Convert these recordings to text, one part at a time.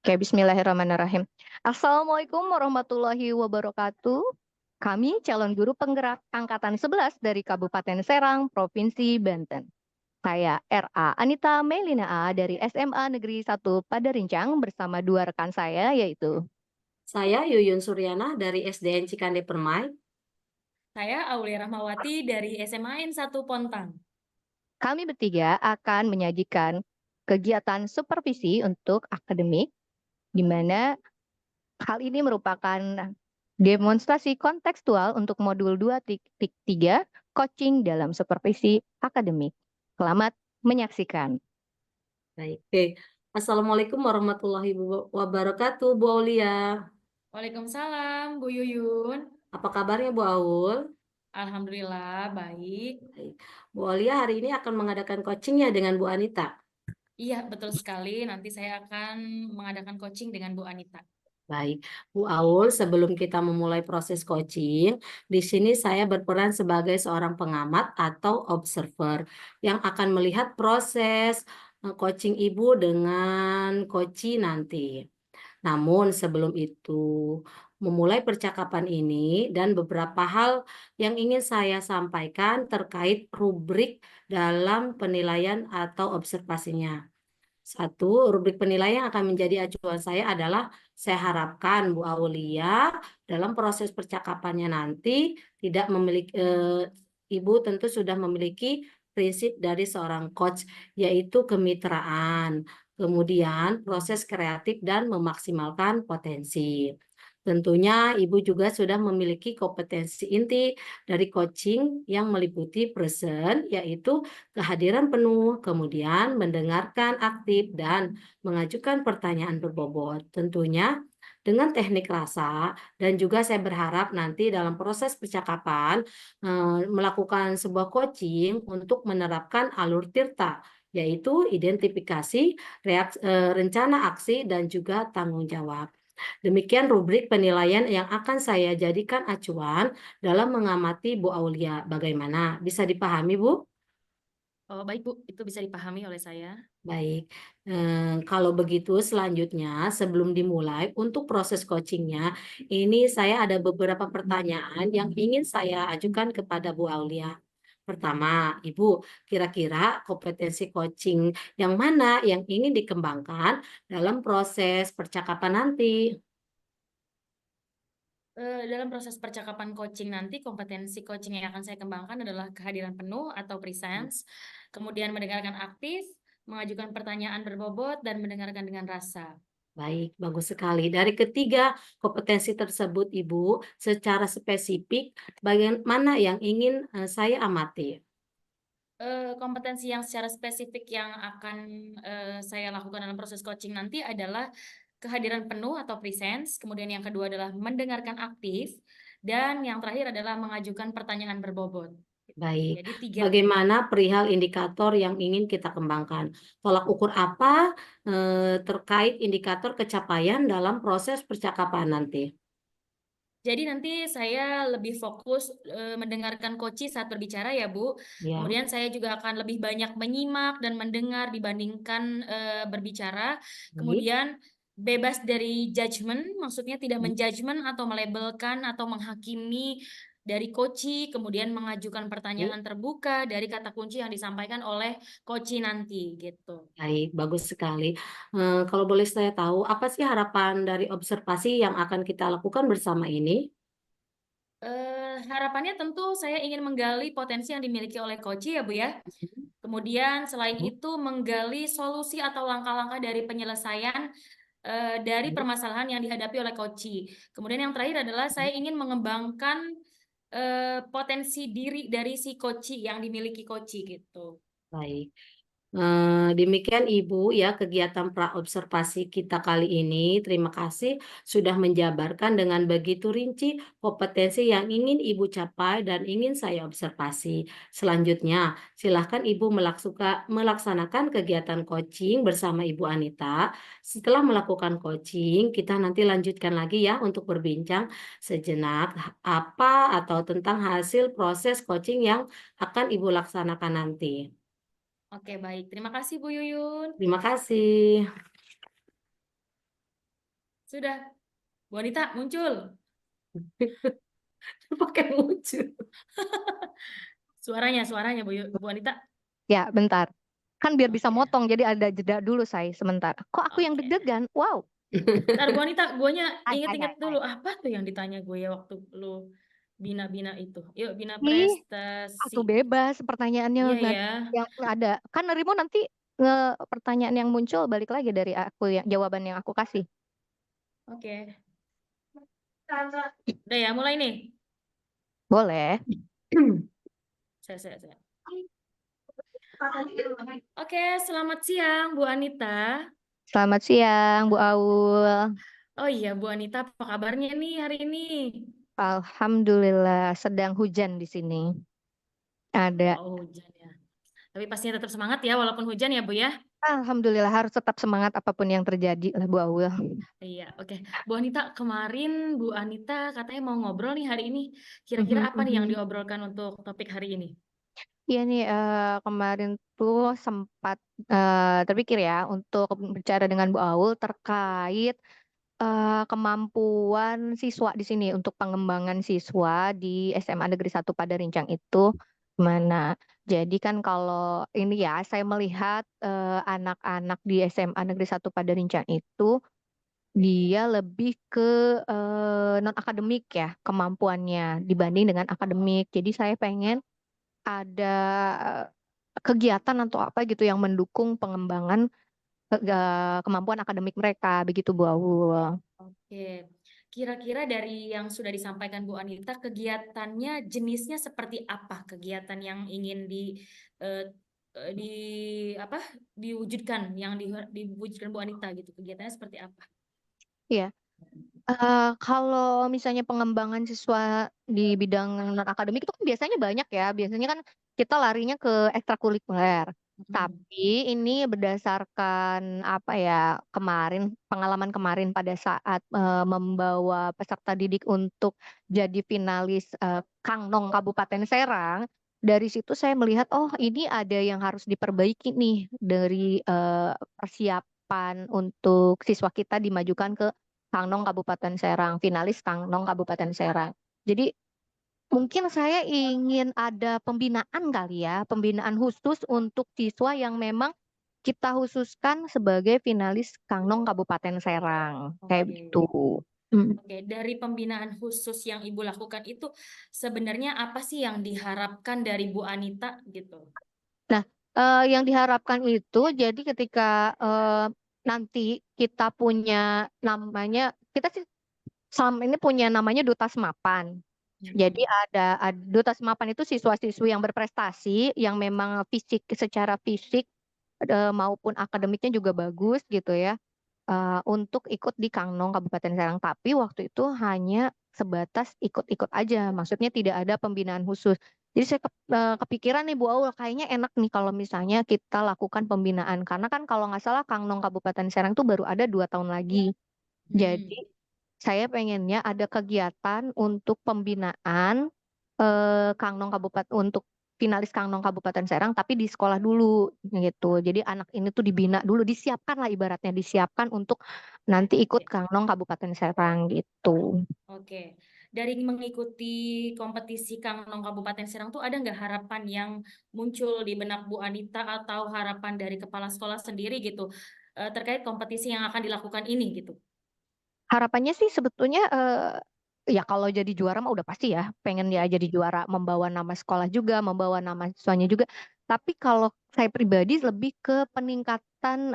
Oke, bismillahirrahmanirrahim. Assalamualaikum warahmatullahi wabarakatuh. Kami calon guru penggerak angkatan 11 dari Kabupaten Serang, Provinsi Banten. Saya RA Anita Melina A dari SMA Negeri 1 Padarincang bersama dua rekan saya yaitu Saya Yuyun Suryana dari SDN Cikande Permai. Saya Aulia Rahmawati dari SMA N1 Pontang. kami bertiga akan menyajikan kegiatan supervisi untuk akademik di mana hal ini merupakan demonstrasi kontekstual untuk modul 2.3 coaching dalam supervisi akademik. Selamat menyaksikan. Baik. Oke. Assalamualaikum warahmatullahi wabarakatuh, Bu Aulia. Waalaikumsalam, Bu Yuyun. Apa kabarnya, Bu Aul? Alhamdulillah, baik. Baik. Bu Aulia hari ini akan mengadakan coachingnya dengan Bu Anita. Iya, betul sekali. Nanti saya akan mengadakan coaching dengan Bu Anita. Baik, Bu Aul, sebelum kita memulai proses coaching, di sini saya berperan sebagai seorang pengamat atau observer yang akan melihat proses coaching Ibu dengan coachee nanti. Namun sebelum itu, memulai percakapan ini dan beberapa hal yang ingin saya sampaikan terkait rubrik dalam penilaian atau observasinya. Satu, rubrik penilaian yang akan menjadi acuan saya adalah saya harapkan Bu Aulia dalam proses percakapannya nanti tidak memiliki Ibu tentu sudah memiliki prinsip dari seorang coach yaitu kemitraan, kemudian proses kreatif dan memaksimalkan potensi. Tentunya Ibu juga sudah memiliki kompetensi inti dari coaching yang meliputi present, yaitu kehadiran penuh, kemudian mendengarkan aktif, dan mengajukan pertanyaan berbobot. Tentunya dengan teknik rasa, dan juga saya berharap nanti dalam proses percakapan melakukan sebuah coaching untuk menerapkan alur tirta, yaitu identifikasi, rencana aksi, dan juga tanggung jawab. Demikian rubrik penilaian yang akan saya jadikan acuan dalam mengamati Bu Aulia. Bagaimana? Bisa dipahami, Bu? Oh, baik, Bu. Itu bisa dipahami oleh saya. Baik, kalau begitu selanjutnya sebelum dimulai untuk proses coachingnya, ini saya ada beberapa pertanyaan yang ingin saya ajukan kepada Bu Aulia. Pertama, Ibu, kira-kira kompetensi coaching yang mana yang ingin dikembangkan dalam proses percakapan nanti? Dalam proses percakapan coaching nanti, kompetensi coaching yang akan saya kembangkan adalah kehadiran penuh atau presence, kemudian mendengarkan aktif, mengajukan pertanyaan berbobot, dan mendengarkan dengan rasa. Baik, bagus sekali. Dari ketiga kompetensi tersebut, Ibu, secara spesifik, bagian mana yang ingin saya amati? Kompetensi yang secara spesifik yang akan saya lakukan dalam proses coaching nanti adalah kehadiran penuh atau presence, kemudian yang kedua adalah mendengarkan aktif, dan yang terakhir adalah mengajukan pertanyaan berbobot. Baik, Jadi tiga. bagaimana perihal indikator yang ingin kita kembangkan? Tolak ukur apa terkait indikator capaian dalam proses percakapan nanti? Jadi nanti saya lebih fokus mendengarkan coach saat berbicara ya, Bu. Ya, Kemudian saya juga akan lebih banyak menyimak dan mendengar dibandingkan berbicara. baik. Kemudian bebas dari judgement, maksudnya tidak menjudgment atau melabelkan atau menghakimi dari coach, kemudian mengajukan pertanyaan terbuka dari kata kunci yang disampaikan oleh coach nanti gitu. Baik, bagus sekali. Kalau boleh saya tahu, apa sih harapan dari observasi yang akan kita lakukan bersama ini? Harapannya tentu saya ingin menggali potensi yang dimiliki oleh coach ya, Bu ya. Kemudian selain itu menggali solusi atau langkah-langkah dari penyelesaian dari permasalahan yang dihadapi oleh coach. Kemudian yang terakhir adalah saya ingin mengembangkan potensi diri dari si coach yang dimiliki coach gitu. Baik. Demikian Ibu ya kegiatan praobservasi kita kali ini. Terima kasih sudah menjabarkan dengan begitu rinci kompetensi yang ingin Ibu capai dan ingin saya observasi. Selanjutnya, silahkan Ibu melaksanakan kegiatan coaching bersama Ibu Anita. Setelah melakukan coaching, kita nanti lanjutkan lagi ya untuk berbincang sejenak apa atau tentang hasil proses coaching yang akan Ibu laksanakan nanti. Oke, baik. Terima kasih Bu Yuyun. Terima kasih. Sudah. Bu Anita muncul. Pakai lucu. Suaranya Bu Anita. Ya, bentar. Kan biar bisa Oke. motong, jadi ada jeda dulu saya sebentar. Kok aku yang Oke. deg-degan? Wow. Ntar Bu Anita, guanya Hai, hai, inget-inget hai, dulu apa tuh yang ditanya gue ya waktu lu bina-bina itu. Yuk, bina Ih, aku prestasi. bebas pertanyaannya Iya ya. yang ada. Kan Rimo nanti pertanyaan yang muncul balik lagi dari aku ya, jawaban yang aku kasih. Oke. Udah ya, mulai nih. Boleh. Saya. Oke, selamat siang Bu Anita. Selamat siang, Bu Aul. Oh iya, Bu Anita, apa kabarnya nih hari ini? Alhamdulillah, sedang hujan di sini. Ada. Oh, hujan ya. Tapi pastinya tetap semangat ya, walaupun hujan ya, Bu ya. Alhamdulillah harus tetap semangat apapun yang terjadi lah Bu Aul. Iya, oke. Bu Anita, kemarin Bu Anita katanya mau ngobrol nih hari ini. Kira-kira Mhm, apa nih yang mhm. diobrolkan untuk topik hari ini? Iya nih, kemarin tuh sempat terpikir ya untuk bicara dengan Bu Aul terkait kemampuan siswa di sini untuk pengembangan siswa di SMA Negeri 1 Padarincang itu gimana. Jadi kan kalau ini ya, saya melihat anak-anak di SMA Negeri 1 Padarincang itu dia lebih ke non akademik ya kemampuannya dibanding dengan akademik. Jadi saya pengen ada kegiatan atau apa gitu yang mendukung pengembangan kemampuan akademik mereka begitu Bu Aul. Oke. Kira-kira dari yang sudah disampaikan Bu Anita, kegiatannya jenisnya seperti apa? Kegiatan yang ingin eh, di apa diwujudkan, yang diwujudkan Bu Anita gitu. Kegiatannya seperti apa? Iya. Kalau misalnya pengembangan siswa di bidang non akademik itu kan biasanya banyak ya. Biasanya kan kita larinya ke ekstrakurikuler. Hmm. Tapi ini berdasarkan apa ya kemarin pengalaman kemarin pada saat membawa peserta didik untuk jadi finalis Kang Nong Kabupaten Serang. Dari situ saya melihat oh ini ada yang harus diperbaiki nih dari persiapan untuk siswa kita dimajukan ke Kangnong Kabupaten Serang, finalis Kangnong Kabupaten Serang. Jadi mungkin saya ingin ada pembinaan kali ya, pembinaan khusus untuk siswa yang memang kita khususkan sebagai finalis Kangnong Kabupaten Serang. Kayak Oke. gitu. Mm. Oke, dari pembinaan khusus yang Ibu lakukan itu sebenarnya apa sih yang diharapkan dari Bu Anita gitu? Nah, yang diharapkan itu jadi ketika nanti kita punya namanya, kita sih selama ini punya namanya Duta Semapan. Jadi Hmm. ada Duta Semapan itu siswa-siswi yang berprestasi, yang memang secara fisik maupun akademiknya juga bagus gitu ya, untuk ikut di Kangnong Kabupaten Serang. Tapi waktu itu hanya sebatas ikut-ikut aja, maksudnya tidak ada pembinaan khusus. Jadi saya kepikiran nih Bu Aul, kayaknya enak nih kalau misalnya kita lakukan pembinaan, karena kan kalau nggak salah Kangnong Kabupaten Serang itu baru ada 2 tahun lagi. Hmm. Jadi saya pengennya ada kegiatan untuk pembinaan Kangnong Kabupaten untuk finalis Kangnong Kabupaten Serang tapi di sekolah dulu gitu. Jadi anak ini tuh dibina dulu, disiapkan lah ibaratnya disiapkan untuk nanti ikut Oke. Kangnong Kabupaten Serang gitu. Oke. Dari mengikuti kompetisi Kangnong Kabupaten Serang tuh ada nggak harapan yang muncul di benak Bu Anita atau harapan dari kepala sekolah sendiri gitu terkait kompetisi yang akan dilakukan ini gitu? Harapannya sih sebetulnya ya kalau jadi juara mah udah pasti ya, pengen ya jadi juara, membawa nama sekolah juga, membawa nama siswanya juga. Tapi kalau saya pribadi lebih ke peningkatan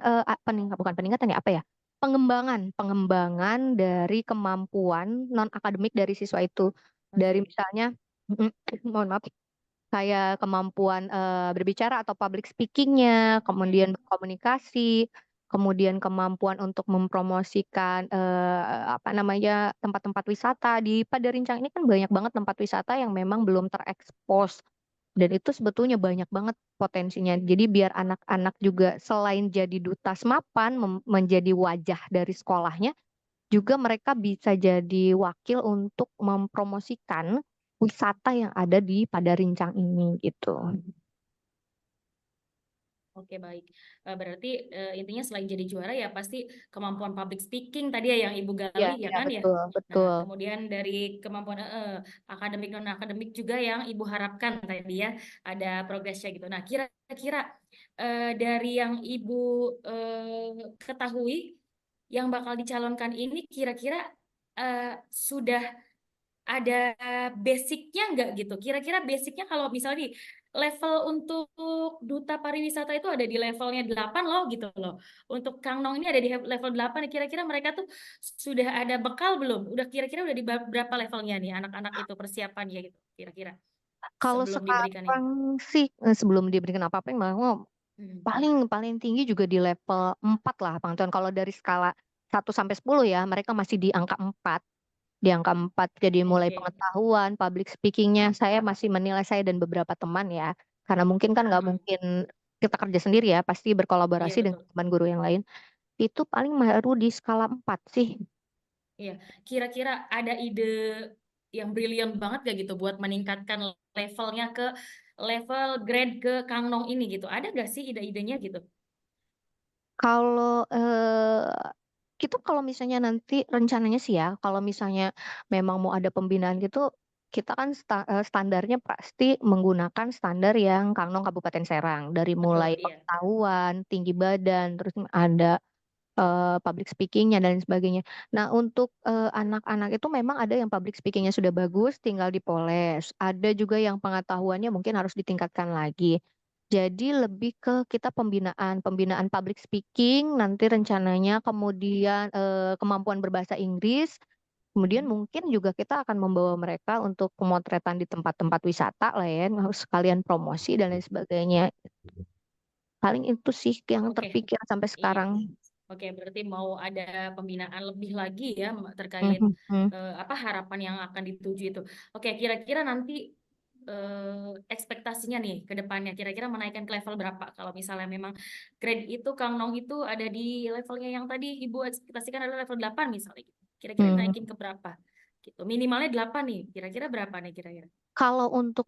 bukan peningkatan ya apa ya? Pengembangan dari kemampuan non akademik dari siswa itu. Dari Oke. misalnya mohon maaf kayak kemampuan berbicara atau public speakingnya, Oke. kemudian berkomunikasi, kemudian kemampuan untuk mempromosikan apa namanya tempat-tempat wisata di Padarincang ini kan banyak banget tempat wisata yang memang belum terekspos dan itu sebetulnya banyak banget potensinya. Jadi biar anak-anak juga selain jadi duta Semapan menjadi wajah dari sekolahnya, juga mereka bisa jadi wakil untuk mempromosikan wisata yang ada di Padarincang ini gitu. Oke, baik. Berarti intinya selain jadi juara ya pasti kemampuan public speaking tadi ya yang Ibu Ya, gali ya ya kan ya. betul, Nah, betul. kemudian dari kemampuan akademik non akademik juga yang Ibu harapkan tadi ya ada progresnya gitu. Nah, kira-kira dari yang Ibu ketahui yang bakal dicalonkan ini kira-kira sudah ada basicnya nggak gitu? Kira-kira basicnya kalau misalnya nih, level untuk duta pariwisata itu ada di levelnya 8 loh gitu loh. Untuk Kang Nong ini ada di level 8. Kira-kira mereka tuh sudah ada bekal belum? Udah kira-kira udah di berapa levelnya nih anak-anak itu persiapannya gitu kira-kira Kalau sebelum diberikan ini? sekarang sih sebelum diberikan apa-apa yang Hmm. paling paling tinggi juga di level 4 lah Bang Tuan. Kalau dari skala 1 sampai 10 ya, mereka masih di angka 4. Di angka 4. Jadi mulai Oke. pengetahuan, public speakingnya, saya masih menilai, saya dan beberapa teman ya. Karena mungkin kan nggak Mm-mm. mungkin kita kerja sendiri ya, pasti Iya berkolaborasi dengan betul. teman guru yang lain. Itu paling baru di skala 4 sih. Iya, kira-kira ada ide yang brilian banget gak gitu buat meningkatkan levelnya ke level grade ke Kang Nong ini gitu. Ada gak sih ide-idenya gitu? Kalau kita kalau misalnya nanti rencananya sih ya, kalau misalnya memang mau ada pembinaan gitu, kita kan standarnya pasti menggunakan standar yang Kangnong Kabupaten Serang. Dari Betul, mulai iya. pengetahuan, tinggi badan, terus ada public speakingnya dan lain sebagainya. Nah, untuk anak-anak itu memang ada yang public speakingnya sudah bagus, tinggal dipoles. Ada juga yang pengetahuannya mungkin harus ditingkatkan lagi. Jadi lebih ke kita pembinaan public speaking nanti rencananya, kemudian kemampuan berbahasa Inggris, kemudian Mm-mm. mungkin juga kita akan membawa mereka untuk pemotretan di tempat-tempat wisata lah ya, harus sekalian promosi dan lain sebagainya. Paling itu sih yang Oke, terpikir sampai iya. sekarang. Oke, berarti mau ada pembinaan lebih lagi ya terkait Mhm. apa harapan yang akan dituju itu. Oke, kira-kira nanti ekspektasinya nih ke depannya, kira-kira menaikkan ke level berapa? Kalau misalnya memang grade itu Kang Nong itu ada di levelnya yang tadi Ibu ekspektasikan adalah level 8 misalnya gitu. Kira-kira Hmm. naikin ke berapa? Gitu. Minimalnya 8 nih. Kira-kira berapa nih kira-kira? Kalau untuk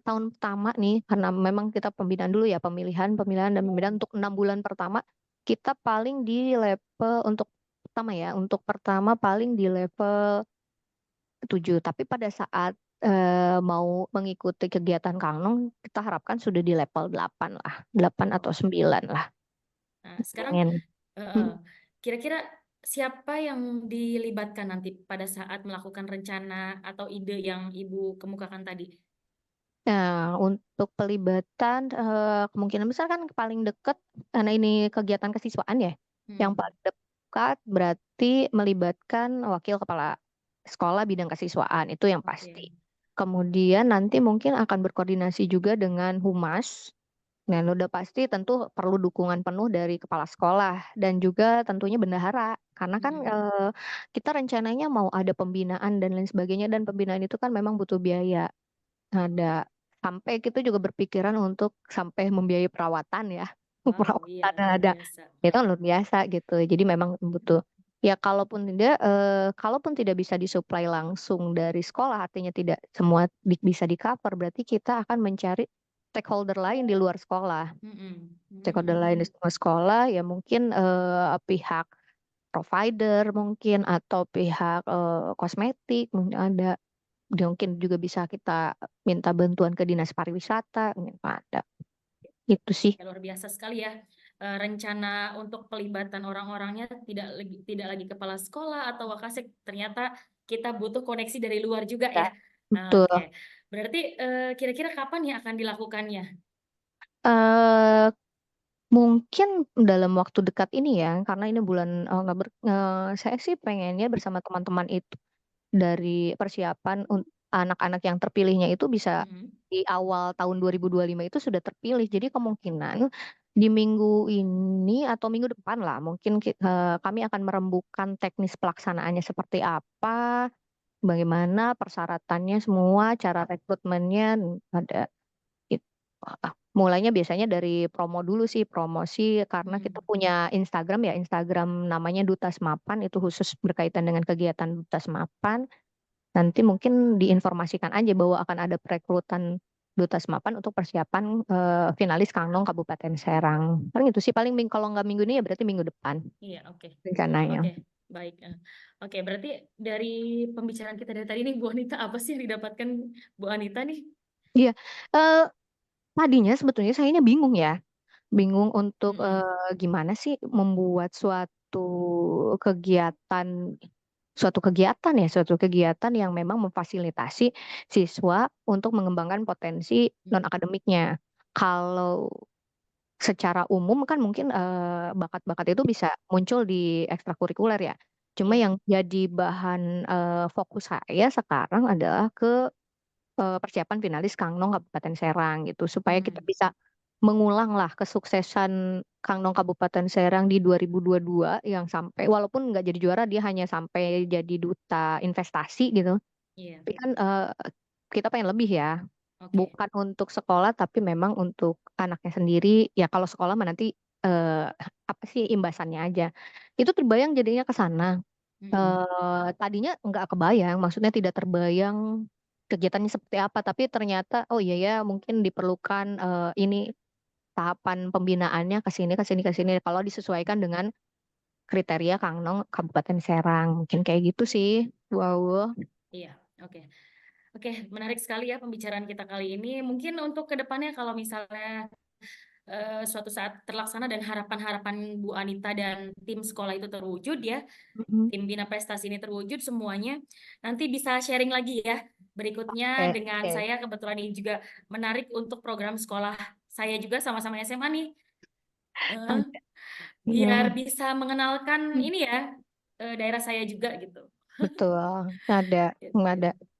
tahun pertama nih, karena memang kita pembinaan dulu ya, pemilihan dan pembinaan untuk 6 bulan pertama, kita paling di level untuk pertama ya, untuk pertama paling di level 7. Tapi pada saat mau mengikuti kegiatan Kangnong, kita harapkan sudah di level 8 lah, 8 atau Oh. 9 lah. Nah, sekarang Pengen. eh, kira-kira siapa yang dilibatkan nanti pada saat melakukan rencana atau ide yang Ibu kemukakan tadi? Nah, untuk pelibatan kemungkinan besar kan paling dekat karena ini kegiatan kesiswaan ya. Yang Hmm, paling dekat berarti melibatkan wakil kepala sekolah bidang kesiswaan itu yang oke. pasti. Kemudian nanti mungkin akan berkoordinasi juga dengan humas. Dan udah pasti tentu perlu dukungan penuh dari kepala sekolah dan juga tentunya bendahara. Karena kan Mm-mm. kita rencananya mau ada pembinaan dan lain sebagainya dan pembinaan itu kan memang butuh biaya. Ada sampai kita juga berpikiran untuk sampai membiayai perawatan ya. Wow, iya Perawatan luar ada. biasa. Itu kan luar biasa gitu. Jadi memang butuh. Ya kalaupun tidak bisa disuplai langsung dari sekolah, artinya tidak semua bisa di cover, berarti kita akan mencari stakeholder lain di luar sekolah. Mm-mm. Stakeholder lain di Mm. luar sekolah ya mungkin pihak provider mungkin atau pihak kosmetik mungkin ada. Mungkin juga bisa kita minta bantuan ke dinas pariwisata, mungkin ada. Itu sih. Ya, luar biasa sekali ya. Rencana untuk pelibatan orang-orangnya tidak lagi kepala sekolah atau wakasek, ternyata kita butuh koneksi dari luar juga Ya, ya. betul. Oke, berarti kira-kira kapan ya akan dilakukannya? eh Mungkin dalam waktu dekat ini ya, karena ini bulan Oktober, saya sih pengennya bersama teman-teman itu dari persiapan anak-anak yang terpilihnya itu bisa Mm-mm. di awal tahun 2025 itu sudah terpilih. Jadi kemungkinan di minggu ini atau minggu depan lah, mungkin kami akan merembukan teknis pelaksanaannya seperti apa, bagaimana persyaratannya semua, cara rekrutmennya ada. Gitu. Mulainya biasanya dari promo dulu sih, promosi karena kita Mm-mm. punya Instagram ya, Instagram namanya Duta Semapan, itu khusus berkaitan dengan kegiatan Duta Semapan. Nanti mungkin diinformasikan aja bahwa akan ada perekrutan Duta Semapan untuk persiapan finalis Kangnong Kabupaten Serang. Paling itu sih, paling kalau nggak minggu ini ya berarti minggu depan Iya, oke. rencananya. Oke, baik. Oke, berarti dari pembicaraan kita dari tadi nih, Bu Anita, apa sih yang didapatkan Bu Anita nih? Iya, eh, tadinya sebetulnya sayanya bingung ya, bingung untuk Mm-mm. gimana sih membuat kegiatan, suatu kegiatan yang memang memfasilitasi siswa untuk mengembangkan potensi non akademiknya. Kalau secara umum kan mungkin bakat-bakat itu bisa muncul di ekstrakurikuler ya. Cuma Iya. yang jadi bahan fokus saya sekarang adalah ke persiapan finalis Kangnong Kabupaten Serang gitu, supaya kita Hmm. bisa mengulang lah kesuksesan Kangnong Kabupaten Serang di 2022 yang sampai walaupun nggak jadi juara dia hanya sampai jadi duta investasi gitu. Iya. Tapi kan kita pengen lebih ya, Oke. bukan untuk sekolah tapi memang untuk anaknya sendiri. Ya kalau sekolah mah nanti apa sih imbasannya aja. Itu terbayang jadinya ke sana. Mm-mm. Tadinya nggak kebayang, maksudnya tidak terbayang kegiatannya seperti apa, tapi ternyata oh iya ya mungkin diperlukan ini tahapan pembinaannya ke sini ke sini ke sini kalau disesuaikan dengan kriteria Kangnong Kabupaten Serang, mungkin kayak gitu sih. Wow. Iya, oke. Oke, menarik sekali ya pembicaraan kita kali ini. Mungkin untuk kedepannya kalau misalnya suatu saat terlaksana dan harapan-harapan Bu Anita dan tim sekolah itu terwujud ya, Mhm. tim Bina Prestasi ini terwujud semuanya, nanti bisa sharing lagi ya berikutnya Oke, dengan oke. saya. Kebetulan ini juga menarik untuk program sekolah saya juga sama-sama SMA nih. Eh, Ada. biar Iya, bisa mengenalkan ini ya daerah saya juga gitu. betul. Ada, ada. Gitu.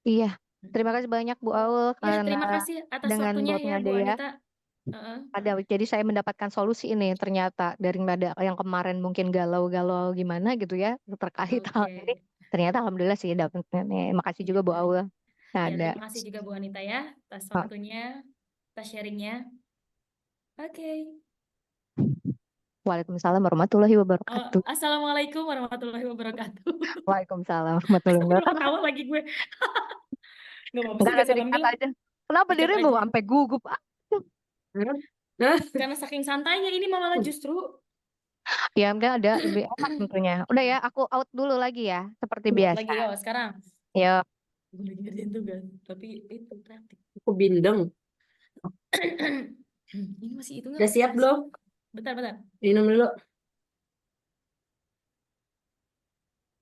Iya. Terima kasih banyak Bu Aul Ya, karena terima kasih atas dengan waktunya buat ya Bu ya. Anita. Heeh. Ada, jadi saya mendapatkan solusi ini ternyata dari nada yang kemarin mungkin galau-galau gimana gitu ya terkait hal Oke, ini. Ternyata alhamdulillah sih dapetnya nih. Makasih ya, juga Bu Aul. ya Ada. terima kasih juga Bu Anita ya atas Oh, waktunya, atas sharingnya. Oke. Waalaikumsalam warahmatullahi Oh, wabarakatuh. Assalamualaikum warahmatullahi wabarakatuh. Waalaikumsalam warahmatullahi Astagfirullah, wabarakatuh. tawa lagi gue. Nggak apa-apa sih, Enggak biasa ada dikat alhamdulillah. aja. Kenapa Dikat dirimu aja. sampai gugup? Ah, Karena saking santainya ini malah justru. ya mungkin ada lebih enak tentunya. Udah ya, aku out dulu lagi ya, seperti Out biasa. lagi yo sekarang. Ya, Gue lagi ngerjain tugas, tapi itu praktik. Aku bindeng. Ini masih itu nggak? Udah siap belum? Bentar, bentar. Minum dulu.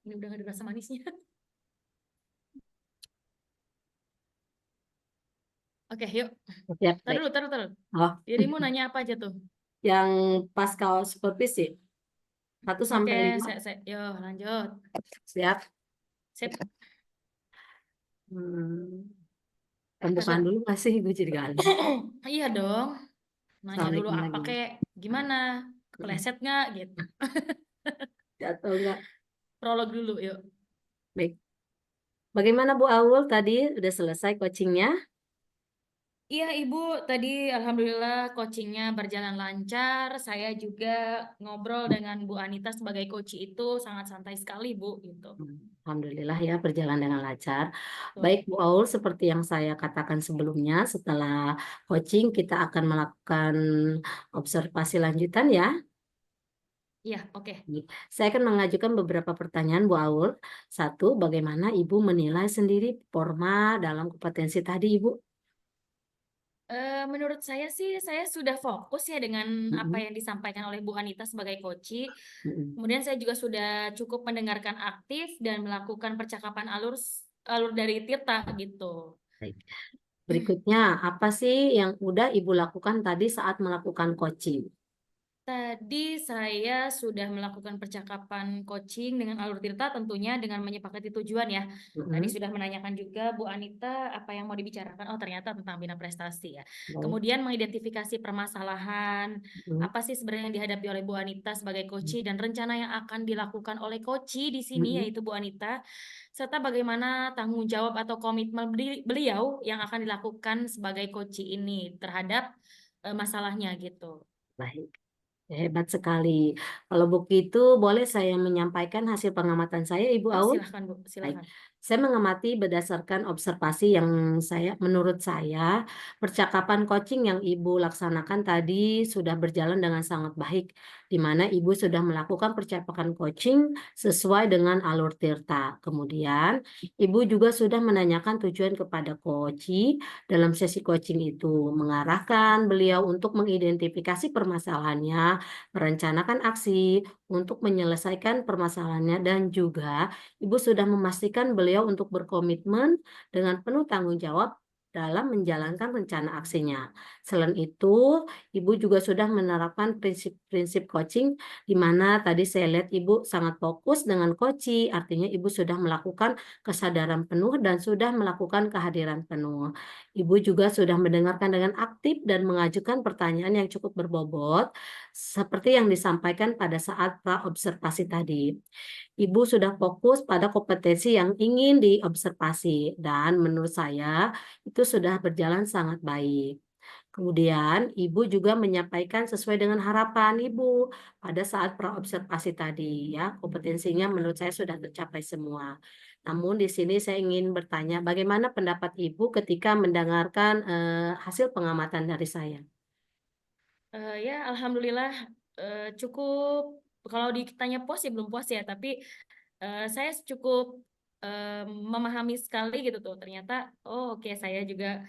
Ini udah gak ada rasa manisnya. Oke, yuk. Siap, baik. Taruh, taruh. Oh, Dirimu nanya apa aja tuh? yang Pascal supervisi 1 Oke, sampai 5. yo lanjut. Siap. Sip. Hmm. Ntar Pembukaan dulu nggak sih? Gue jadi galau. Iya dong. Nanya dulu Assalamualaikum apa lagi. kek, gimana? Kepleset nggak gitu. Atau enggak? Prolog dulu, yuk. Baik. Bagaimana Bu Aul tadi? Udah selesai coachingnya? Iya, Ibu, tadi alhamdulillah coachingnya berjalan lancar. Saya juga ngobrol dengan Bu Anita sebagai coach itu sangat santai sekali, Bu, gitu. Alhamdulillah ya berjalan dengan lancar. Baik Betul. Bu Aul, seperti yang saya katakan sebelumnya, setelah coaching kita akan melakukan observasi lanjutan ya. Iya, oke. Saya akan mengajukan beberapa pertanyaan Bu Aul. 1, bagaimana Ibu menilai sendiri performa dalam kompetensi tadi Ibu? Menurut saya sih, saya sudah fokus ya dengan apa Mm-mm. yang disampaikan oleh Bu Anita sebagai coach. Mm-mm. Kemudian saya juga sudah cukup mendengarkan aktif dan melakukan percakapan alur dari Tirta gitu. Baik. Berikutnya, apa sih yang udah Ibu lakukan tadi saat melakukan coaching? Tadi saya sudah melakukan percakapan coaching dengan Alur Tirta tentunya dengan menyepakati tujuan ya. Tadi Mm-mm. sudah menanyakan juga Bu Anita apa yang mau dibicarakan. Oh, ternyata tentang bina prestasi ya. Baik. Kemudian mengidentifikasi permasalahan, Mm-mm. apa sih sebenarnya yang dihadapi oleh Bu Anita sebagai coach dan rencana yang akan dilakukan oleh coach di sini Mm-mm. yaitu Bu Anita, serta bagaimana tanggung jawab atau komitmen beliau yang akan dilakukan sebagai coach ini terhadap masalahnya gitu. Baik. Hebat sekali. Kalau begitu, boleh saya menyampaikan hasil pengamatan saya, Ibu Oh, Aul? silahkan Bu, Baik. silahkan. Saya mengamati berdasarkan observasi yang menurut saya, percakapan coaching yang Ibu laksanakan tadi sudah berjalan dengan sangat baik, di mana Ibu sudah melakukan percakapan coaching sesuai dengan alur Tirta. Kemudian, Ibu juga sudah menanyakan tujuan kepada coachee dalam sesi coaching itu, mengarahkan beliau untuk mengidentifikasi permasalahannya, merencanakan aksi untuk menyelesaikan permasalahannya, dan juga Ibu sudah memastikan beliau untuk berkomitmen dengan penuh tanggung jawab dalam menjalankan rencana aksinya. Selain itu, Ibu juga sudah menerapkan prinsip-prinsip coaching di mana tadi saya lihat Ibu sangat fokus dengan coaching, artinya Ibu sudah melakukan kesadaran penuh dan sudah melakukan kehadiran penuh. Ibu juga sudah mendengarkan dengan aktif dan mengajukan pertanyaan yang cukup berbobot seperti yang disampaikan pada saat pra-observasi tadi. Ibu sudah fokus pada kompetensi yang ingin diobservasi dan menurut saya itu sudah berjalan sangat baik. Kemudian Ibu juga menyampaikan sesuai dengan harapan Ibu pada saat praobservasi tadi ya, kompetensinya menurut saya sudah tercapai semua. Namun di sini saya ingin bertanya, bagaimana pendapat Ibu ketika mendengarkan hasil pengamatan dari saya? Ya alhamdulillah, cukup kalau ditanya puas ya belum puas ya, tapi, saya cukup, memahami sekali gitu tuh ternyata, oh oke saya juga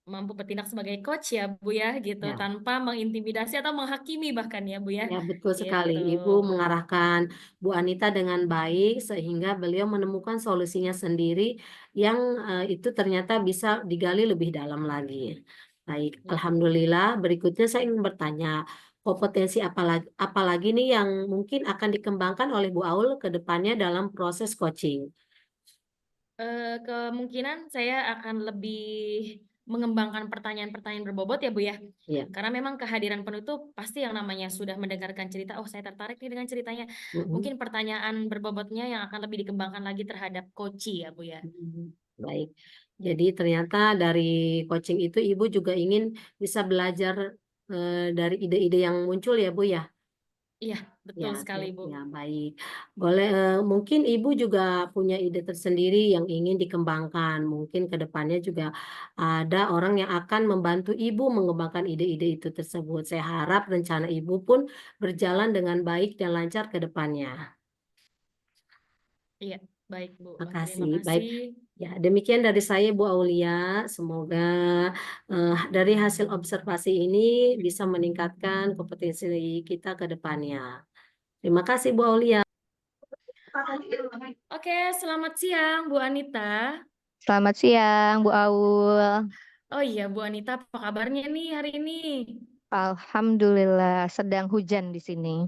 mampu bertindak sebagai coach ya Bu ya gitu, Ya. tanpa mengintimidasi atau menghakimi bahkan ya Bu ya, Ya, betul sekali. gitu. Ibu mengarahkan Bu Anita dengan baik sehingga beliau menemukan solusinya sendiri yang itu ternyata bisa digali lebih dalam lagi. Baik, Ya. alhamdulillah. Berikutnya saya ingin bertanya, kompetensi apalagi nih yang mungkin akan dikembangkan oleh Bu Aul ke depannya dalam proses coaching? Kemungkinan saya akan lebih mengembangkan pertanyaan-pertanyaan berbobot ya Bu ya. Ya. Karena memang kehadiran penuh itu pasti yang namanya sudah mendengarkan cerita, oh saya tertarik nih dengan ceritanya. Mm-mm. Mungkin pertanyaan berbobotnya yang akan lebih dikembangkan lagi terhadap coachee ya Bu ya. Baik. Jadi ternyata dari coaching itu Ibu juga ingin bisa belajar dari ide-ide yang muncul ya Bu ya? Iya, betul sekali Bu. Ya baik. Boleh, mungkin Ibu juga punya ide tersendiri yang ingin dikembangkan. Mungkin ke depannya juga ada orang yang akan membantu Ibu mengembangkan ide-ide itu tersebut. Saya harap rencana Ibu pun berjalan dengan baik dan lancar ke depannya. Iya, baik Bu. Terima Makasih. Baik. kasih. Ya, demikian dari saya Bu Aulia. Semoga dari hasil observasi ini bisa meningkatkan kompetensi kita ke depannya. Terima kasih Bu Aulia. Oke, selamat siang Bu Anita. Selamat siang, Bu Aul. Oh iya Bu Anita, apa kabarnya nih hari ini? Alhamdulillah, sedang hujan di sini.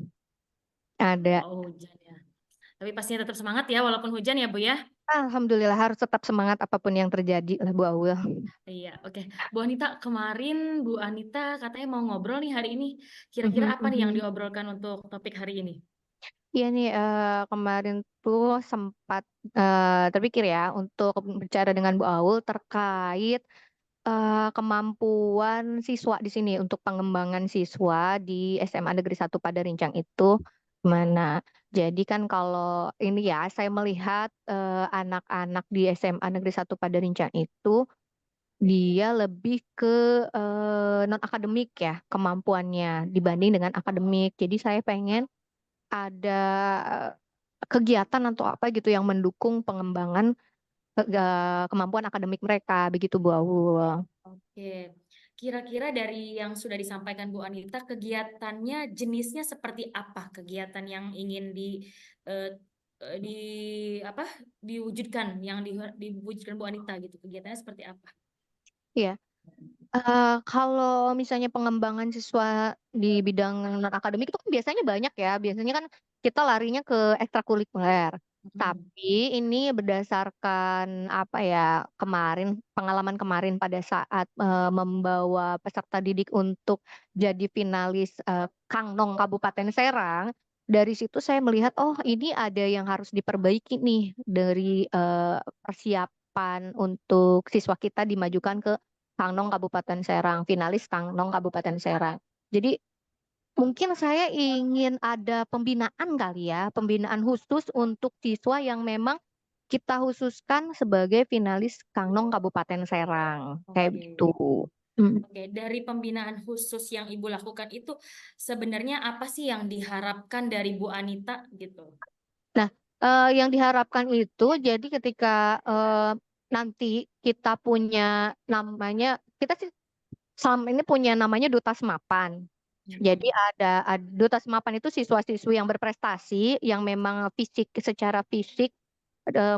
Ada. Oh hujan ya. Tapi pastinya tetap semangat ya walaupun hujan ya Bu ya. Alhamdulillah harus tetap semangat apapun yang terjadi lah, Bu Aul. Iya, oke. Bu Anita, kemarin Bu Anita katanya mau ngobrol nih hari ini. Kira-kira Mhm, apa nih yang mhm. diobrolkan untuk topik hari ini? Iya nih, kemarin tuh sempat terpikir ya untuk bicara dengan Bu Aul terkait kemampuan siswa di sini untuk pengembangan siswa di SMA Negeri 1 Padarincang itu gimana. Jadi kan kalau ini ya, saya melihat anak-anak di SMA Negeri 1 Padarincang itu dia lebih ke non akademik ya kemampuannya dibanding dengan akademik. Jadi saya pengen ada kegiatan atau apa gitu yang mendukung pengembangan kemampuan akademik mereka begitu Bu Aul. Oke. Kira-kira dari yang sudah disampaikan Bu Anita, kegiatannya jenisnya seperti apa? Kegiatan yang ingin eh, di apa diwujudkan, yang diwujudkan Bu Anita gitu. Kegiatannya seperti apa? Iya. Kalau misalnya pengembangan siswa di bidang non akademik itu kan biasanya banyak ya. Biasanya kan kita larinya ke ekstrakurikuler. Hmm. Tapi ini berdasarkan apa ya kemarin pengalaman kemarin pada saat membawa peserta didik untuk jadi finalis Kang Nong Kabupaten Serang. Dari situ saya melihat oh ini ada yang harus diperbaiki nih dari persiapan untuk siswa kita dimajukan ke Kangnong Kabupaten Serang, finalis Kangnong Kabupaten Serang. Jadi mungkin saya ingin ada pembinaan kali ya, pembinaan khusus untuk siswa yang memang kita khususkan sebagai finalis Kangnong Kabupaten Serang, kayak Oke. gitu. Mm. Oke, dari pembinaan khusus yang Ibu lakukan itu sebenarnya apa sih yang diharapkan dari Bu Anita gitu? Nah, yang diharapkan itu jadi ketika nanti kita punya namanya, kita sih selama ini punya namanya Duta Semapan. Jadi ada Duta Semapan itu siswa-siswi yang berprestasi, yang memang secara fisik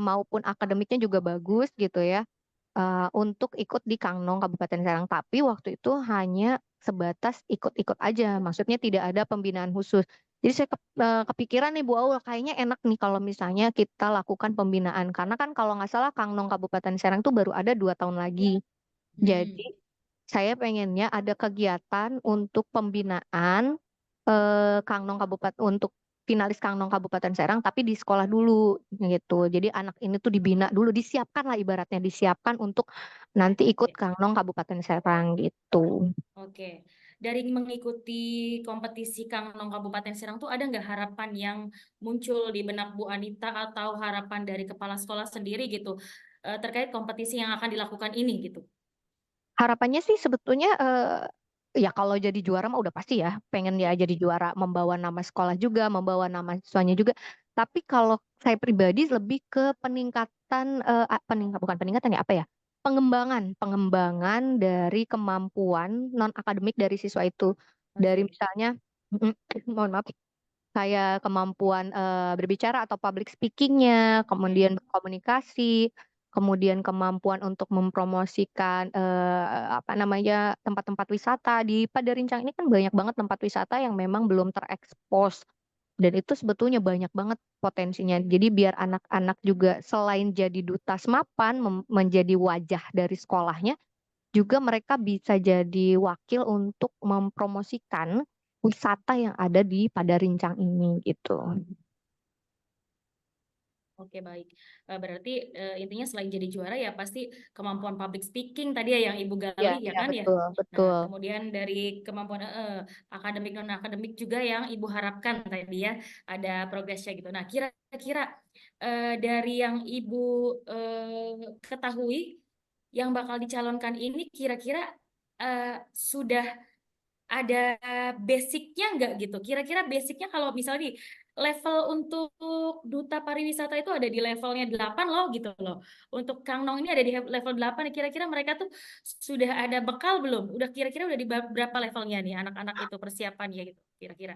maupun akademiknya juga bagus gitu ya, untuk ikut di Kangnong Kabupaten Serang. Tapi waktu itu hanya sebatas ikut-ikut aja, maksudnya tidak ada pembinaan khusus. Jadi saya kepikiran nih Bu Aul, kayaknya enak nih kalau misalnya kita lakukan pembinaan, karena kan kalau nggak salah Kangnong Kabupaten Serang tuh baru ada 2 tahun lagi. Jadi saya pengennya ada kegiatan untuk pembinaan Kangnong Kabupaten, untuk finalis Kangnong Kabupaten Serang, tapi di sekolah dulu gitu. Jadi anak ini tuh dibina dulu, disiapkan lah ibaratnya, disiapkan untuk nanti ikut Kangnong Kabupaten Serang gitu. Oke, dari mengikuti kompetisi Kangnong Kabupaten Serang tuh ada nggak harapan yang muncul di benak Bu Anita atau harapan dari kepala sekolah sendiri gitu terkait kompetisi yang akan dilakukan ini gitu? Harapannya sih sebetulnya ya kalau jadi juara mah udah pasti ya, pengen ya jadi juara, membawa nama sekolah juga, membawa nama siswanya juga. Tapi kalau saya pribadi lebih ke peningkatan, bukan peningkatan ya, apa ya? Pengembangan dari kemampuan non akademik dari siswa itu. Dari Oke. misalnya, mohon maaf, kayak kemampuan berbicara atau public speakingnya, kemudian berkomunikasi, kemudian kemampuan untuk mempromosikan apa namanya, tempat-tempat wisata di Padarincang ini, kan banyak banget tempat wisata yang memang belum terekspos, dan itu sebetulnya banyak banget potensinya. Jadi biar anak-anak juga selain jadi duta Semapan, menjadi wajah dari sekolahnya, juga mereka bisa jadi wakil untuk mempromosikan wisata yang ada di Padarincang ini gitu. Oke, baik. Berarti intinya selain jadi juara ya pasti kemampuan public speaking tadi ya yang Ibu Iya, gali ya iya kan ya. betul, Nah, betul. kemudian dari kemampuan akademik non akademik juga yang Ibu harapkan tadi ya ada progresnya gitu. Nah, kira-kira dari yang Ibu ketahui yang bakal dicalonkan ini kira-kira sudah ada basicnya nggak gitu? Kira-kira basicnya kalau misalnya nih, level untuk duta pariwisata itu ada di levelnya 8 loh gitu loh. Untuk Kang Nong ini ada di level 8. Kira-kira mereka tuh sudah ada bekal belum? Udah kira-kira udah di berapa levelnya nih anak-anak itu persiapannya gitu kira-kira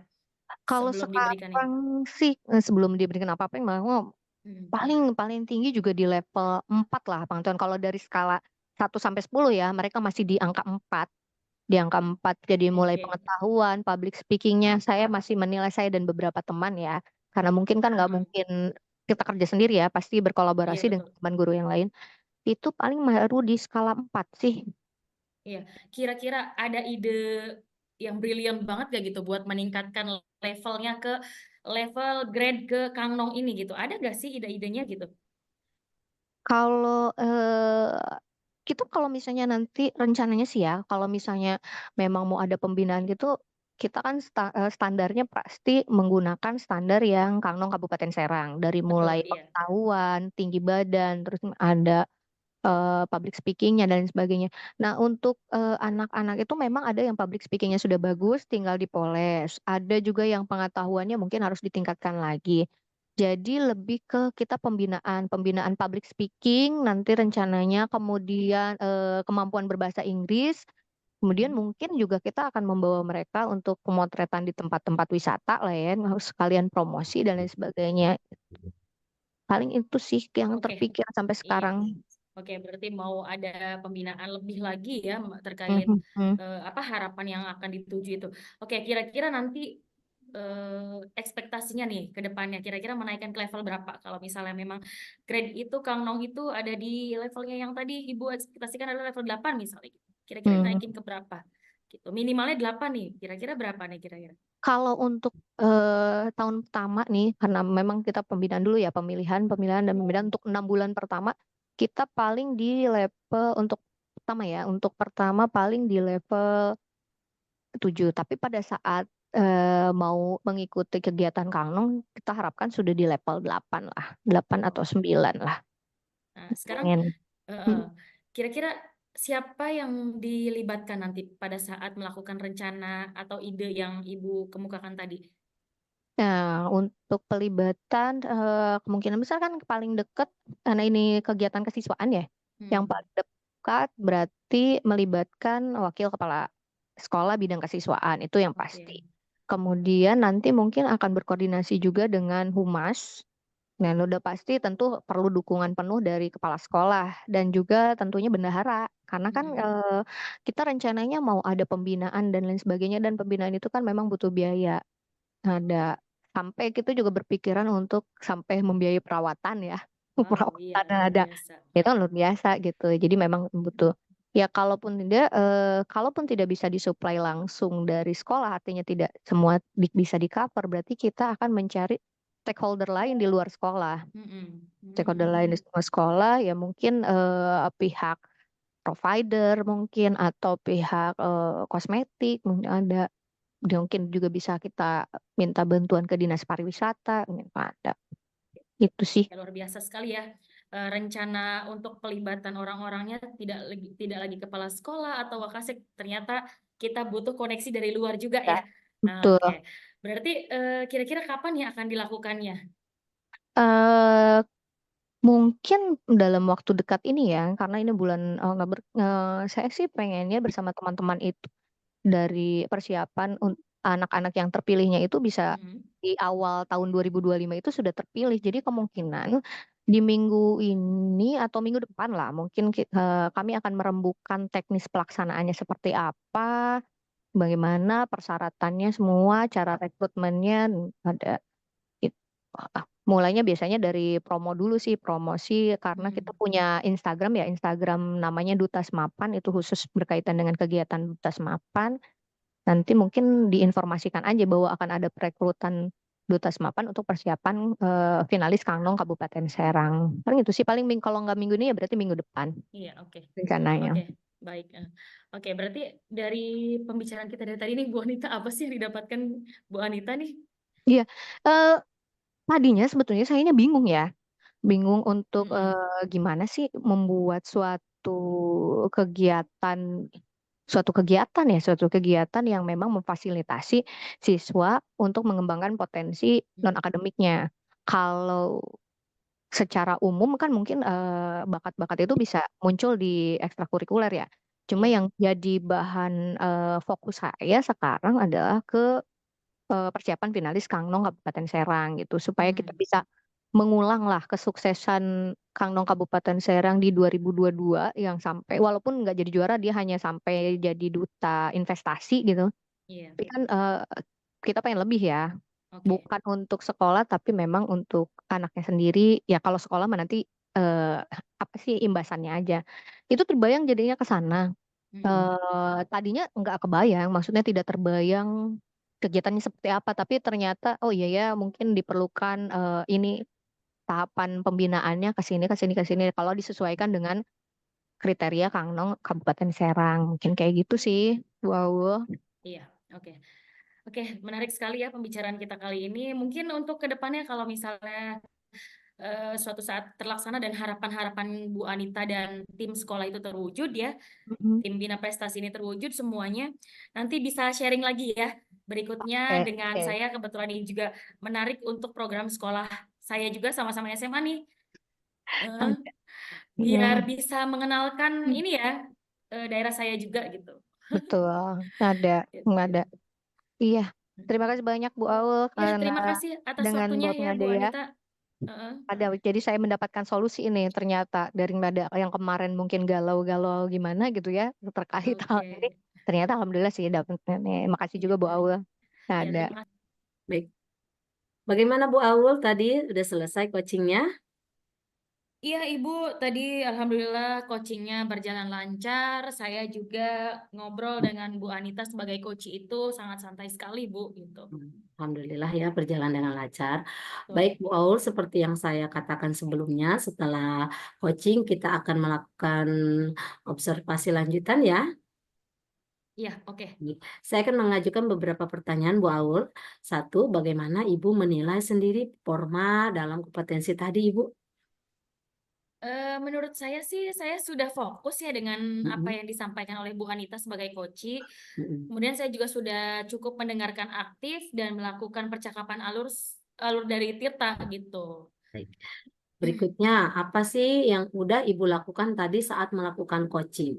Kalau sebelum diberikan ini? sekarang sih sebelum diberikan apa-apa, mau Hmm. paling paling tinggi juga di level 4 lah, Bang Tuan. Kalau dari skala 1 sampai 10 ya, mereka masih di angka 4. Di angka 4. Jadi mulai Oke. pengetahuan, public speakingnya, saya masih menilai, saya dan beberapa teman ya. Karena mungkin kan nggak Mm-mm. mungkin kita kerja sendiri ya, pasti Iya berkolaborasi dengan betul. teman guru yang lain. Itu paling baru di skala 4 sih. Iya, kira-kira ada ide yang brilian banget gak gitu buat meningkatkan levelnya ke level grade ke Kang Nong ini gitu. Ada gak sih ide-idenya gitu? Kalau kita, kalau misalnya nanti rencananya sih ya, kalau misalnya memang mau ada pembinaan gitu, kita kan standarnya pasti menggunakan standar yang Kangnong Kabupaten Serang. Dari Betul, mulai iya. pengetahuan, tinggi badan, terus ada public speakingnya dan sebagainya. Nah, untuk anak-anak itu memang ada yang public speakingnya sudah bagus, tinggal dipoles. Ada juga yang pengetahuannya mungkin harus ditingkatkan lagi. Jadi lebih ke kita pembinaan public speaking nanti rencananya, kemudian kemampuan berbahasa Inggris, kemudian Hmm. mungkin juga kita akan membawa mereka untuk pemotretan di tempat-tempat wisata lah ya, harus sekalian promosi dan lain sebagainya. Paling itu sih yang Oke, terpikir sampai iya. sekarang. Oke, berarti mau ada pembinaan lebih lagi ya terkait Mhm. apa harapan yang akan dituju itu. Oke, kira-kira nanti ekspektasinya nih ke depannya, kira-kira menaikkan ke level berapa? Kalau misalnya memang grade itu Kang Nong itu ada di levelnya yang tadi Ibu ekspektasikan adalah level 8 misalnya gitu. Kira-kira Hmm. naikin ke berapa? Gitu. Minimalnya 8 nih. Kira-kira berapa nih kira-kira? Kalau untuk tahun pertama nih, karena memang kita pembinaan dulu ya, pemilihan dan pembinaan untuk 6 bulan pertama, kita paling di level untuk pertama ya, untuk pertama paling di level 7. Tapi pada saat mau mengikuti kegiatan Kangnong, kita harapkan sudah di level 8 lah, 8 atau 9 lah. Nah, sekarang Pengen. kira-kira siapa yang dilibatkan nanti pada saat melakukan rencana atau ide yang Ibu kemukakan tadi? Nah, untuk pelibatan kemungkinan besar kan paling dekat karena ini kegiatan kesiswaan ya. Yang Hmm, paling dekat berarti melibatkan wakil kepala sekolah bidang kesiswaan itu yang oke. pasti. Kemudian nanti mungkin akan berkoordinasi juga dengan humas. Dan udah pasti tentu perlu dukungan penuh dari kepala sekolah dan juga tentunya bendahara. Karena kan Mm-mm. kita rencananya mau ada pembinaan dan lain sebagainya dan pembinaan itu kan memang butuh biaya. Ada sampai kita juga berpikiran untuk sampai membiayai perawatan ya. Wow, iya Perawatan luar ada. biasa. Itu kan luar biasa gitu. Jadi memang butuh. Ya kalaupun tidak bisa disuplai langsung dari sekolah, artinya tidak semua bisa di cover, berarti kita akan mencari stakeholder lain di luar sekolah. Mm-mm. Stakeholder lain di luar sekolah ya mungkin pihak provider mungkin atau pihak kosmetik mungkin ada. Mungkin juga bisa kita minta bantuan ke dinas pariwisata, mungkin ada. Itu sih. Ya, luar biasa sekali ya. Rencana untuk pelibatan orang-orangnya tidak lagi kepala sekolah atau wakasek, ternyata kita butuh koneksi dari luar juga Ya, ya. betul. Oke, berarti kira-kira kapan ya akan dilakukannya? eh Mungkin dalam waktu dekat ini ya, karena ini bulan saya sih pengennya bersama teman-teman itu dari persiapan anak-anak yang terpilihnya itu bisa Mm-mm. di awal tahun 2025 itu sudah terpilih. Jadi kemungkinan di minggu ini atau minggu depan lah, mungkin kami akan merembukan teknis pelaksanaannya seperti apa, bagaimana persyaratannya semua, cara rekrutmennya ada. It- Mulainya biasanya dari promo dulu sih, promosi karena kita Mm-mm. punya Instagram ya, Instagram namanya Dutas Mapan itu khusus berkaitan dengan kegiatan Dutas Mapan. Nanti mungkin diinformasikan aja bahwa akan ada perekrutan Dutas Mapan untuk persiapan finalis Kangnong Kabupaten Serang. Paling itu sih paling kalau nggak minggu ini ya berarti minggu depan Iya, oke. rencananya. Oke, baik. Oke, berarti dari pembicaraan kita dari tadi nih, Bu Anita, apa sih yang didapatkan Bu Anita nih? Iya, eh, tadinya sebetulnya saya ini bingung ya. Bingung untuk Mm-mm. gimana sih membuat kegiatan suatu kegiatan yang memang memfasilitasi siswa untuk mengembangkan potensi non Mm. akademiknya. Kalau secara umum kan mungkin bakat-bakat itu bisa muncul di ekstrakurikuler ya. Cuma Iya. yang jadi bahan fokus saya sekarang adalah ke persiapan finalis Kangnong Kabupaten Serang gitu supaya kita Mm. bisa mengulang lah kesuksesan Kangnong Kabupaten Serang di 2022 yang sampai walaupun nggak jadi juara dia hanya sampai jadi duta investasi gitu. Iya. Tapi kan kita pengen lebih ya. Oke. Bukan untuk sekolah tapi memang untuk anaknya sendiri. Ya kalau sekolah mah nanti apa sih imbasannya aja. Itu terbayang jadinya ke sana. Mm-mm. Tadinya nggak kebayang, maksudnya tidak terbayang kegiatannya seperti apa, tapi ternyata oh iya ya mungkin diperlukan ini tahapan pembinaannya ke sini ke sini ke sini kalau disesuaikan dengan kriteria Kangnong Kabupaten Serang, mungkin kayak gitu sih. Wow. Iya, oke. Oke, menarik sekali ya pembicaraan kita kali ini. Mungkin untuk kedepannya kalau misalnya suatu saat terlaksana dan harapan-harapan Bu Anita dan tim sekolah itu terwujud ya, Mm-mm. tim Bina Prestasi ini terwujud semuanya, nanti bisa sharing lagi ya. Berikutnya Oke, dengan oke. saya kebetulan ini juga menarik untuk program sekolah saya juga sama-sama SMA nih. Eh, Oke. biar Iya, bisa mengenalkan ini ya daerah saya juga gitu. betul. Ada, ada. Gitu. Iya. Terima kasih banyak Bu Aul Ya, karena terima kasih atas dengan waktunya buat ya Bu ya. Anita. Heeh. Ada, jadi saya mendapatkan solusi ini ternyata dari nada yang kemarin mungkin galau-galau gimana gitu ya terkait hal Oke, ini. Ternyata alhamdulillah sih dapat nih. Makasih iya, juga Bu Aul. ya Ada. terima kasih. Baik. Bagaimana Bu Aul tadi udah selesai coachingnya? Iya Ibu, tadi alhamdulillah coachingnya berjalan lancar. Saya juga ngobrol dengan Bu Anita sebagai coach itu sangat santai sekali Bu, gitu. Alhamdulillah ya berjalan dengan lancar. Baik Betul. Bu Aul, seperti yang saya katakan sebelumnya, setelah coaching kita akan melakukan observasi lanjutan ya. Iya, oke. Saya akan mengajukan beberapa pertanyaan Bu Aul. Satu, bagaimana Ibu menilai sendiri performa dalam kompetensi tadi Ibu? Menurut saya sih, saya sudah fokus ya dengan apa Mm-mm, yang disampaikan oleh Bu Anita sebagai coach. mm-mm. Kemudian saya juga sudah cukup mendengarkan aktif dan melakukan percakapan alur dari Tirta gitu. Baik. Berikutnya, apa sih yang udah Ibu lakukan tadi saat melakukan coaching?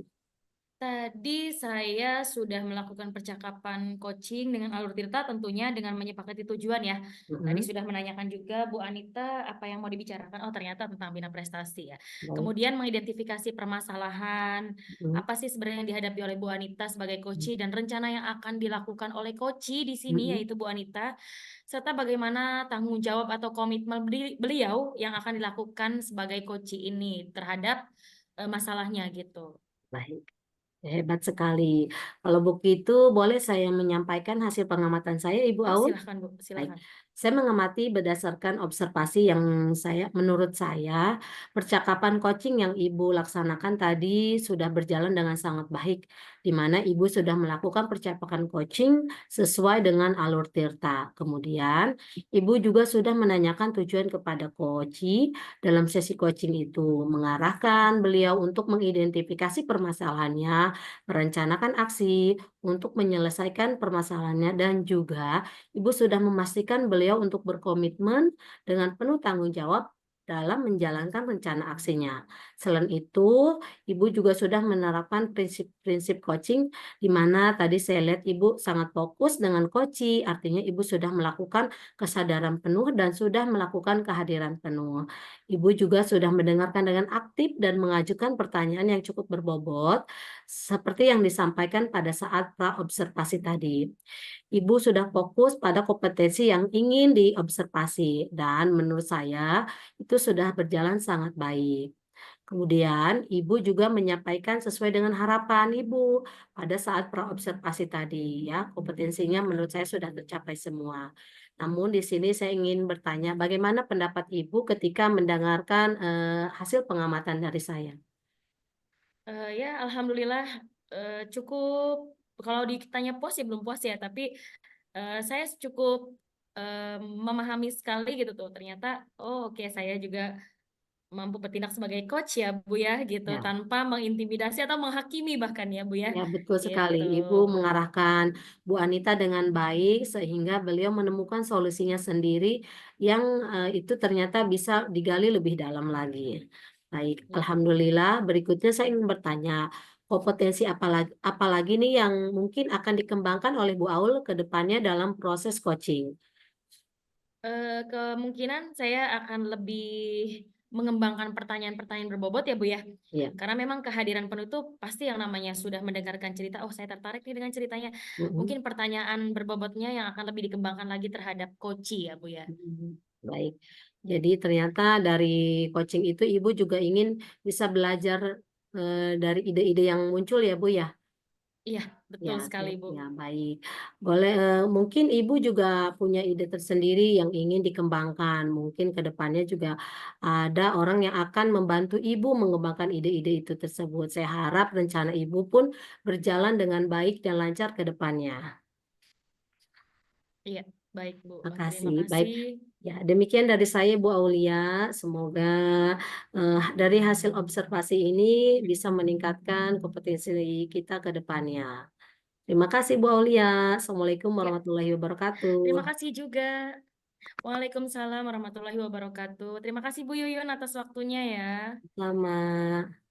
Tadi saya sudah melakukan percakapan coaching dengan Alur Tirta tentunya dengan menyepakati tujuan ya. Tadi Mm-mm, sudah menanyakan juga Bu Anita apa yang mau dibicarakan. Oh ternyata tentang bina prestasi ya. baik. Kemudian mengidentifikasi permasalahan. Mm-mm, Apa sih sebenarnya yang dihadapi oleh Bu Anita sebagai coach dan rencana yang akan dilakukan oleh coach di sini mm-mm. yaitu Bu Anita. Serta bagaimana tanggung jawab atau komitmen beliau yang akan dilakukan sebagai coach ini terhadap masalahnya gitu. Baik. Hebat sekali. Kalau begitu, boleh saya menyampaikan hasil pengamatan saya, Ibu Oh Aul? silahkan Bu, Baik. silahkan. Saya mengamati berdasarkan observasi yang menurut saya, percakapan coaching yang Ibu laksanakan tadi sudah berjalan dengan sangat baik, di mana Ibu sudah melakukan percakapan coaching sesuai dengan alur Tirta. Kemudian, Ibu juga sudah menanyakan tujuan kepada coach dalam sesi coaching itu, mengarahkan beliau untuk mengidentifikasi permasalahannya, merencanakan aksi untuk menyelesaikan permasalahannya, dan juga Ibu sudah memastikan beliau untuk berkomitmen dengan penuh tanggung jawab dalam menjalankan rencana aksinya. Selain itu, Ibu juga sudah menerapkan prinsip-prinsip coaching di mana tadi saya lihat Ibu sangat fokus dengan coaching, artinya Ibu sudah melakukan kesadaran penuh dan sudah melakukan kehadiran penuh. Ibu juga sudah mendengarkan dengan aktif dan mengajukan pertanyaan yang cukup berbobot seperti yang disampaikan pada saat pra-observasi tadi. Ibu sudah fokus pada kompetensi yang ingin diobservasi dan menurut saya itu sudah berjalan sangat baik. Kemudian Ibu juga menyampaikan sesuai dengan harapan Ibu pada saat praobservasi tadi ya, kompetensinya menurut saya sudah tercapai semua. Namun di sini saya ingin bertanya, bagaimana pendapat Ibu ketika mendengarkan hasil pengamatan dari saya? Ya, alhamdulillah cukup. Kalau ditanya puas ya belum puas ya, tapi saya cukup memahami sekali gitu tuh. Ternyata, oh oke saya juga mampu bertindak sebagai coach ya Bu ya, gitu, Ya. tanpa mengintimidasi atau menghakimi bahkan ya Bu ya, Ya, betul sekali. gitu. Ibu mengarahkan Bu Anita dengan baik sehingga beliau menemukan solusinya sendiri yang itu ternyata bisa digali lebih dalam lagi. Baik, Ya. Alhamdulillah. Berikutnya saya ingin bertanya, kompetensi apalagi nih yang mungkin akan dikembangkan oleh Bu Aul ke depannya dalam proses coaching? Kemungkinan saya akan lebih mengembangkan pertanyaan-pertanyaan berbobot ya Bu ya. Ya. Karena memang kehadiran penutup pasti yang namanya sudah mendengarkan cerita, oh saya tertarik nih dengan ceritanya. Mm-mm. Mungkin pertanyaan berbobotnya yang akan lebih dikembangkan lagi terhadap coachee ya Bu ya. Baik. Jadi ternyata dari coaching itu Ibu juga ingin bisa belajar dari ide-ide yang muncul ya Bu ya. Iya, Ya, betul sekali Bu. ya baik. Boleh mungkin Ibu juga punya ide tersendiri yang ingin dikembangkan. Mungkin ke depannya juga ada orang yang akan membantu Ibu mengembangkan ide-ide itu tersebut. Saya harap rencana Ibu pun berjalan dengan baik dan lancar ke depannya. Iya, baik Bu. Terima Makasih. Baik. kasih. Ya, demikian dari saya Bu Aulia. Semoga dari hasil observasi ini bisa meningkatkan kompetensi kita ke depannya. Terima kasih Bu Aulia. Assalamualaikum Ya, warahmatullahi wabarakatuh. terima kasih juga. Waalaikumsalam warahmatullahi wabarakatuh. Terima kasih Bu Yuyun atas waktunya ya. Selamat.